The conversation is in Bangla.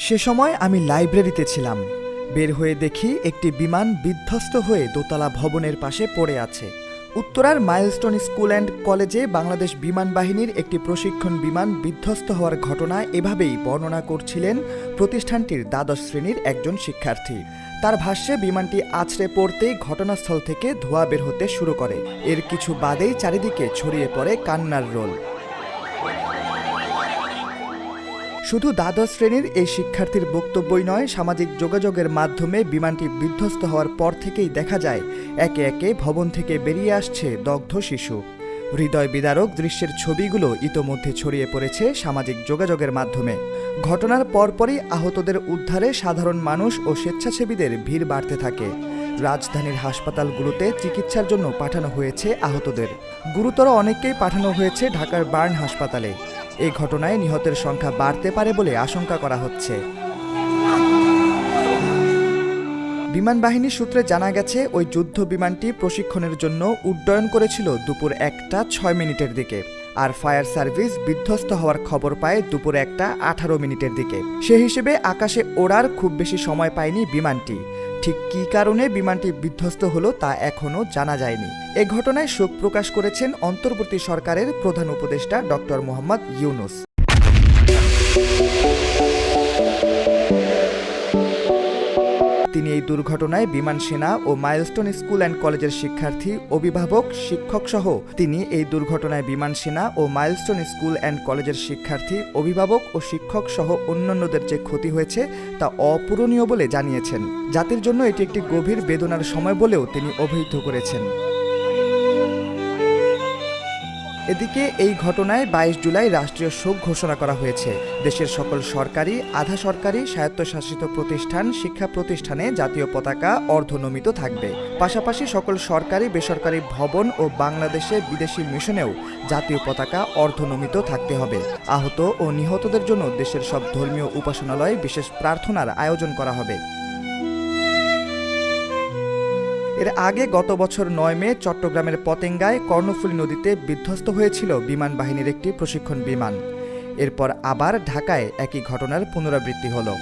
সে সময় আমি লাইব্রেরিতে ছিলাম। বের হয়ে দেখি একটি বিমান বিধ্বস্ত হয়ে দোতলা ভবনের পাশে পড়ে আছে। উত্তরার মাইলস্টোন স্কুল অ্যান্ড কলেজে বাংলাদেশ বিমান বাহিনীর একটি প্রশিক্ষণ বিমান বিধ্বস্ত হওয়ার ঘটনা এভাবেই বর্ণনা করছিলেন প্রতিষ্ঠানটির দ্বাদশ শ্রেণীর একজন শিক্ষার্থী। তার ভাষ্যে বিমানটি আছড়ে পড়তেই ঘটনাস্থল থেকে ধোঁয়া বের হতে শুরু করে। এর কিছু বাদেই চারিদিকে ছড়িয়ে পড়ে কান্নার রোল। শুধু দ্বাদশ শ্রেণীর এই শিক্ষার্থীর বক্তব্যই নয়, সামাজিক যোগাযোগের মাধ্যমে বিমানটি বিধ্বস্ত হওয়ার পর থেকেই দেখা যায় একে একে ভবন থেকে বেরিয়ে আসছে দগ্ধ শিশু। হৃদয় বিদারক দৃশ্যের ছবিগুলো ইতোমধ্যে ছড়িয়ে পড়েছে সামাজিক যোগাযোগের মাধ্যমে। ঘটনার পরপরই আহতদের উদ্ধারে সাধারণ মানুষ ও স্বেচ্ছাসেবীদের ভিড় বাড়তে থাকে। রাজধানীর হাসপাতালগুলোতে চিকিৎসার জন্য পাঠানো হয়েছে আহতদের। গুরুতর অনেককেই পাঠানো হয়েছে ঢাকার বার্ন হাসপাতালে। এই ঘটনায় নিহতের সংখ্যা বাড়তে পারে বলে আশঙ্কা করা হচ্ছে। বিমান বাহিনীর সূত্রে জানা গেছে, ওই যুদ্ধ বিমানটি প্রশিক্ষণের জন্য উড্ডয়ন করেছিল দুপুর 1:06 দিকে, আর ফায়ার সার্ভিস বিধ্বস্ত হওয়ার খবর পায় দুপুর 1:18 দিকে। সে হিসেবে আকাশে ওড়ার খুব বেশি সময় পায়নি বিমানটি। ঠিক কী কারণে বিমানটি বিধ্বস্ত হলো তা এখনও জানা যায়নি। এ ঘটনায় শোক প্রকাশ করেছেন অন্তর্বর্তী সরকারের প্রধান উপদেষ্টা ডক্টর মোহাম্মদ ইউনূস। তিনি এই দুর্ঘটনায় বিমান সেনা ও মাইলস্টোন স্কুল অ্যান্ড কলেজের শিক্ষার্থী, অভিভাবক, শিক্ষকসহ অন্যান্যদের যে ক্ষতি হয়েছে তা অপূরণীয় বলে জানিয়েছেন। জাতির জন্য এটি একটি গভীর বেদনার সময় বলেও তিনি অভিহিত করেছেন। এদিকে এই ঘটনায় 22 জুলাই রাষ্ট্রীয় শোক ঘোষণা করা হয়েছে। দেশের সকল সরকারি, আধা সরকারি, স্বায়ত্তশাসিত প্রতিষ্ঠান, শিক্ষা প্রতিষ্ঠানে জাতীয় পতাকা অর্ধনমিত থাকবে। পাশাপাশি সকল সরকারি, বেসরকারি ভবন ও বাংলাদেশে বিদেশি মিশনেও জাতীয় পতাকা অর্ধনমিত থাকতে হবে। আহত ও নিহতদের জন্য দেশের সব ধর্মীয় উপাসনালয়ে বিশেষ প্রার্থনার আয়োজন করা হবে। এর আগে গত বছর 9 মে চট্টগ্রামের পতেঙ্গায় কর্ণফুলী নদীতে বিধ্বস্ত হয়েছিল বিমান বাহিনীর একটি প্রশিক্ষণ বিমান। এরপর আবার ঢাকায় একই ঘটনার পুনরাবৃত্তি হলো।